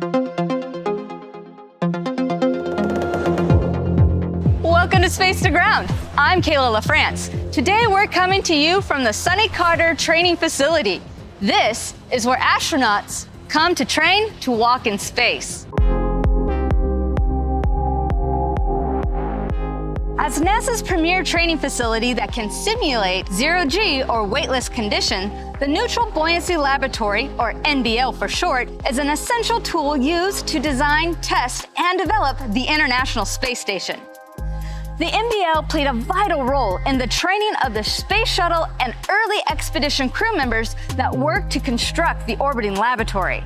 Welcome to Space to Ground. I'm Kayla LaFrance. Today we're coming to you from the Sonny Carter Training Facility. This is where astronauts come to train to walk in space. As NASA's premier training facility that can simulate zero-G or weightless condition, the Neutral Buoyancy Laboratory, or NBL for short, is an essential tool used to design, test, and develop the International Space Station. The NBL played a vital role in the training of the Space Shuttle and early expedition crew members that worked to construct the orbiting laboratory.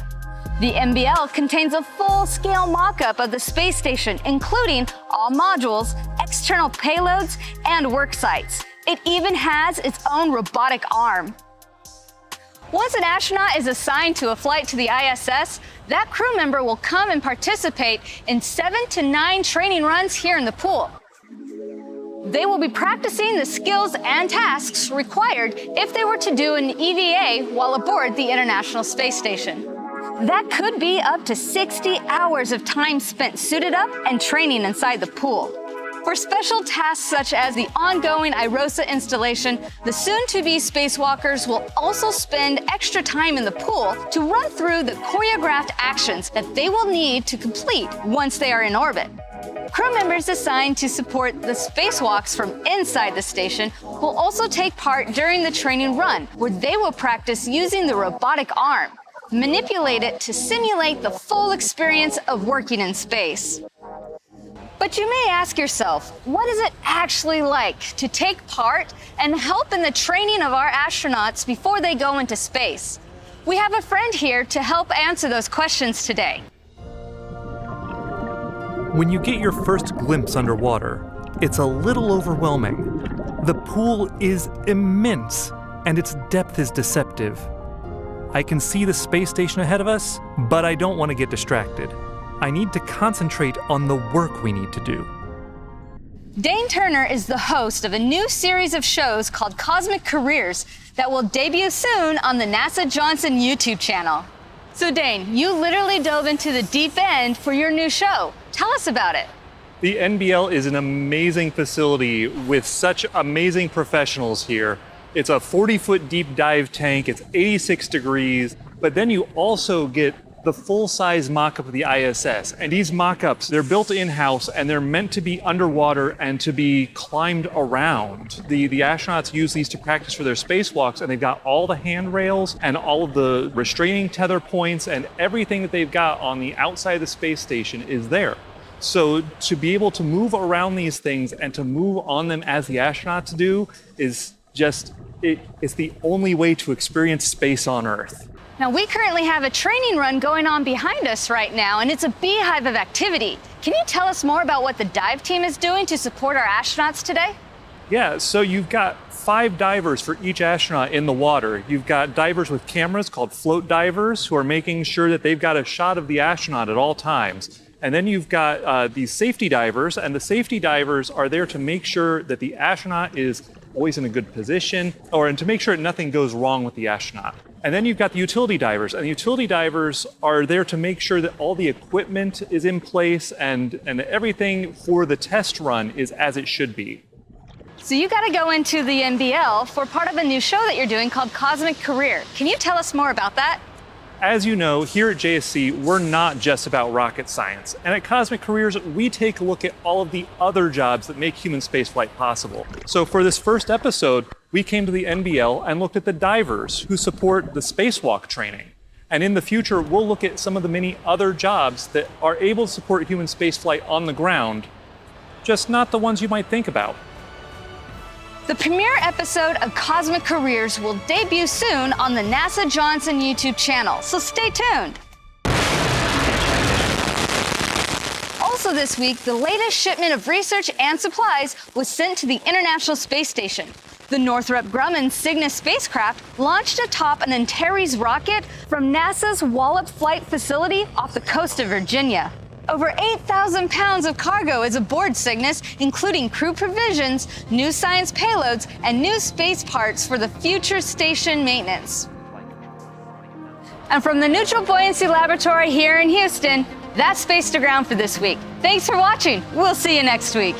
The NBL contains a full-scale mock-up of the space station, including all modules, external payloads, and work sites. It even has its own robotic arm. Once an astronaut is assigned to a flight to the ISS, that crew member will come and participate in 7 to 9 training runs here in the pool. They will be practicing the skills and tasks required if they were to do an EVA while aboard the International Space Station. That could be up to 60 hours of time spent suited up and training inside the pool. For special tasks such as the ongoing IROSA installation, the soon-to-be spacewalkers will also spend extra time in the pool to run through the choreographed actions that they will need to complete once they are in orbit. Crew members assigned to support the spacewalks from inside the station will also take part during the training run, where they will practice using the robotic arm, manipulate it to simulate the full experience of working in space. But you may ask yourself, what is it actually like to take part and help in the training of our astronauts before they go into space? We have a friend here to help answer those questions today. When you get your first glimpse underwater, it's a little overwhelming. The pool is immense, and its depth is deceptive. I can see the space station ahead of us, but I don't want to get distracted. I need to concentrate on the work we need to do. Dane Turner is the host of a new series of shows called Cosmic Careers that will debut soon on the NASA Johnson YouTube channel. So Dane, you literally dove into the deep end for your new show. Tell us about it. The NBL is an amazing facility with such amazing professionals here. It's a 40-foot deep dive tank, it's 86 degrees, but then you also get the full-size mock-up of the ISS. And these mock-ups, they're built in-house and they're meant to be underwater and to be climbed around. The astronauts use these to practice for their spacewalks, and they've got all the handrails and all of the restraining tether points, and everything that they've got on the outside of the space station is there. So to be able to move around these things and to move on them as the astronauts do is just, it's the only way to experience space on Earth. Now, we currently have a training run going on behind us right now, and it's a beehive of activity. Can you tell us more about what the dive team is doing to support our astronauts today? Yeah, so you've got 5 divers for each astronaut in the water. You've got divers with cameras called float divers who are making sure that they've got a shot of the astronaut at all times. And then you've got these safety divers, and the safety divers are there to make sure that the astronaut is always in a good position, and to make sure that nothing goes wrong with the astronaut. And then you've got the utility divers, and the utility divers are there to make sure that all the equipment is in place and everything for the test run is as it should be. So you got to go into the NBL for part of a new show that you're doing called Cosmic Career. Can you tell us more about that? As you know, here at JSC, we're not just about rocket science. And at Cosmic Careers, we take a look at all of the other jobs that make human spaceflight possible. So for this first episode, we came to the NBL and looked at the divers who support the spacewalk training. And in the future, we'll look at some of the many other jobs that are able to support human spaceflight on the ground, just not the ones you might think about. The premiere episode of Cosmic Careers will debut soon on the NASA Johnson YouTube channel, so stay tuned. Also this week, the latest shipment of research and supplies was sent to the International Space Station. The Northrop Grumman Cygnus spacecraft launched atop an Antares rocket from NASA's Wallops Flight Facility off the coast of Virginia. Over 8,000 pounds of cargo is aboard Cygnus, including crew provisions, new science payloads, and new space parts for the future station maintenance. And from the Neutral Buoyancy Laboratory here in Houston, that's Space to Ground for this week. Thanks for watching. We'll see you next week.